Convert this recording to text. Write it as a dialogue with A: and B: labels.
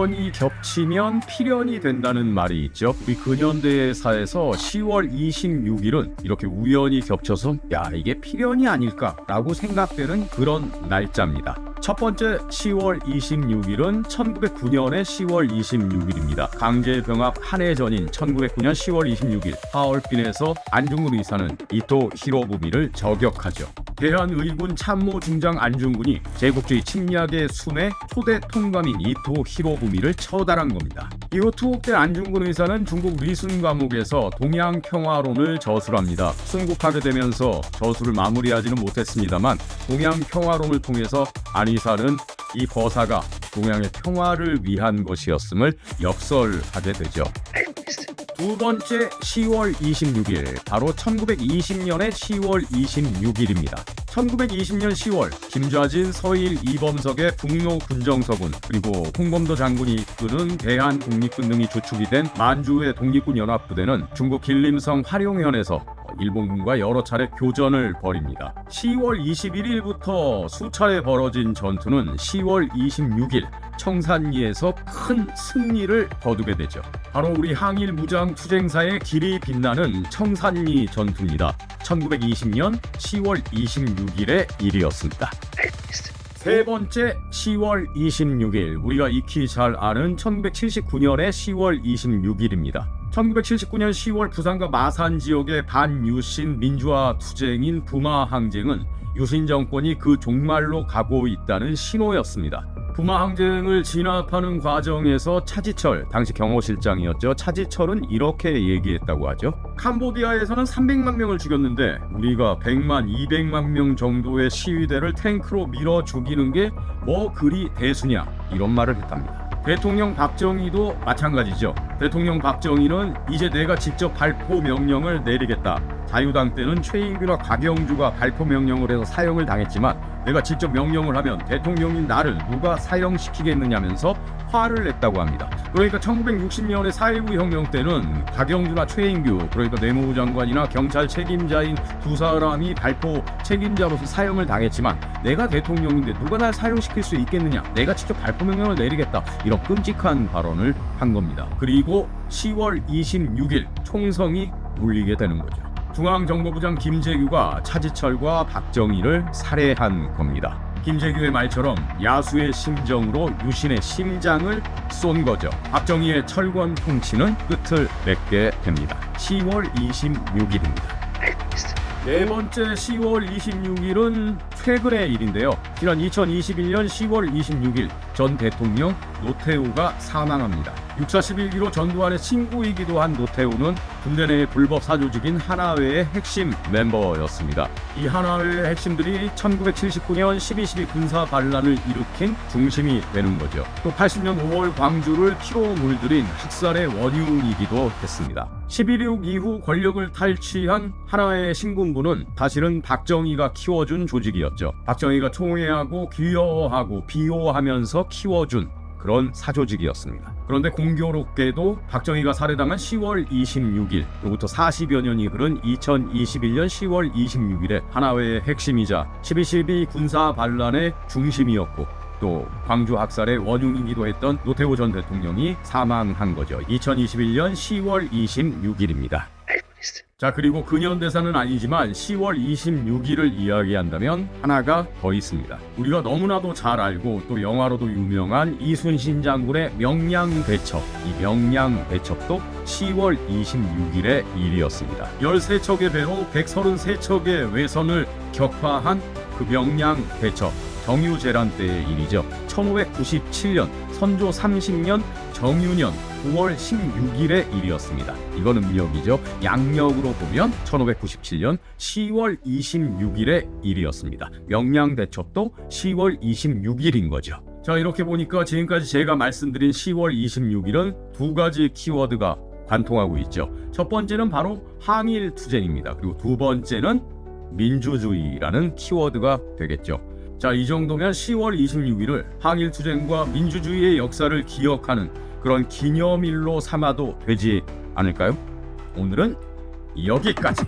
A: 우연이 겹치면 필연이 된다는 말이 있죠. 우리 근현대사에서 10월 26일은 이렇게 우연이 겹쳐서 야 이게 필연이 아닐까라고 생각되는 그런 날짜입니다. 첫 번째 10월 26일은 1909년의 10월 26일입니다. 강제병합 한 해 전인 1909년 10월 26일 하얼빈에서 안중근 의사는 이토 히로부미를 저격하죠. 대한의군 참모중장 안중근이 제국주의 침략의 순회 초대 통감인 이토 히로부미를 처단한 겁니다. 이후 투옥된 안중근 의사는 중국 리순 감옥에서 동양평화론을 저술합니다. 순국하게 되면서 저술을 마무리하지는 못했습니다만 동양평화론을 통해서 안 의사는 이 거사가 동양의 평화를 위한 것이었음을 역설하게 되죠. 두 번째 10월 26일, 바로 1920년의 10월 26일입니다. 1920년 10월, 김좌진, 서일, 이범석의 북로 군정서군, 그리고 홍범도 장군이 이끄는 대한독립군 등이 주축이 된 만주의 독립군 연합부대는 중국 길림성 화룡현에서 일본군과 여러 차례 교전을 벌입니다. 10월 21일부터 수차례 벌어진 전투는 10월 26일 청산리에서 큰 승리를 거두게 되죠. 바로 우리 항일 무장 투쟁사의 길이 빛나는 청산리 전투입니다. 1920년 10월 26일의 일이었습니다. 세 번째 10월 26일, 우리가 익히 잘 아는 1979년의 10월 26일입니다. 1979년 10월 부산과 마산 지역의 반유신 민주화 투쟁인 부마 항쟁은 유신 정권이 그 종말로 가고 있다는 신호였습니다. 부마 항쟁을 진압하는 과정에서 차지철, 당시 경호실장이었죠. 차지철은 이렇게 얘기했다고 하죠. 캄보디아에서는 300만 명을 죽였는데 우리가 100만, 200만 명 정도의 시위대를 탱크로 밀어 죽이는 게 뭐 그리 대수냐, 이런 말을 했답니다. 대통령 박정희도 마찬가지죠. 대통령 박정희는 이제 내가 직접 발포 명령을 내리겠다. 자유당 때는 최인규나 박영주가 발포 명령을 해서 사형을 당했지만 내가 직접 명령을 하면 대통령인 나를 누가 사형시키겠느냐면서 화를 냈다고 합니다. 그러니까 1960년의 4.19 혁명 때는 박영주나 최인규, 그러니까 내무부 장관이나 경찰 책임자인 두 사람이 발포 책임자로서 사형을 당했지만 내가 대통령인데 누가 날 사형시킬 수 있겠느냐, 내가 직접 발포 명령을 내리겠다, 이런 끔찍한 발언을 한 겁니다. 그리고 10월 26일 총성이 울리게 되는 거죠. 중앙정보부장 김재규가 차지철과 박정희를 살해한 겁니다. 김재규의 말처럼 야수의 심정으로 유신의 심장을 쏜 거죠. 박정희의 철권 통치는 끝을 맺게 됩니다. 10월 26일입니다. 네 번째 10월 26일은 최근의 일인데요. 지난 2021년 10월 26일 전 대통령 노태우가 사망합니다. 6.4 11.15 전두환의 친구이기도 한 노태우는 군대 내의 불법 사조직인 하나회의 핵심 멤버였습니다. 이 하나회의 핵심들이 1979년 12.12 군사 반란을 일으킨 중심이 되는 거죠. 또 80년 5월 광주를 피로 물들인 학살의 원흉이기도 했습니다. 11.26 이후 권력을 탈취한 하나회의 신군부는 사실은 박정희가 키워준 조직이었죠. 박정희가 총애하고 귀여워하고 비호하면서 키워준 그런 사조직이었습니다. 그런데 공교롭게도 박정희가 살해당한 10월 26일로부터 40여 년이 흐른 2021년 10월 26일에 하나회의 핵심이자 12.12 군사 반란의 중심이었고 또 광주 학살의 원흉이기도 했던 노태우 전 대통령이 사망한 거죠. 2021년 10월 26일입니다. 자, 그리고 근현대사는 아니지만 10월 26일을 이야기한다면 하나가 더 있습니다. 우리가 너무나도 잘 알고 또 영화로도 유명한 이순신 장군의 명량대첩. 이 명량대첩도 10월 26일의 일이었습니다. 13척의 배로 133척의 외선을 격파한 그 명량대첩, 정유재란 때의 일이죠. 1597년 선조 30년 정유년 9월 16일의 일이었습니다. 이건 음력이죠. 양력으로 보면 1597년 10월 26일의 일이었습니다. 명량대첩도 10월 26일인 거죠. 자, 이렇게 보니까 지금까지 제가 말씀드린 10월 26일은 두 가지 키워드가 관통하고 있죠. 첫 번째는 바로 항일 투쟁입니다. 그리고 두 번째는 민주주의라는 키워드가 되겠죠. 자, 이 정도면 10월 26일을 항일 투쟁과 민주주의의 역사를 기억하는 그런 기념일로 삼아도 되지 않을까요? 오늘은 여기까지.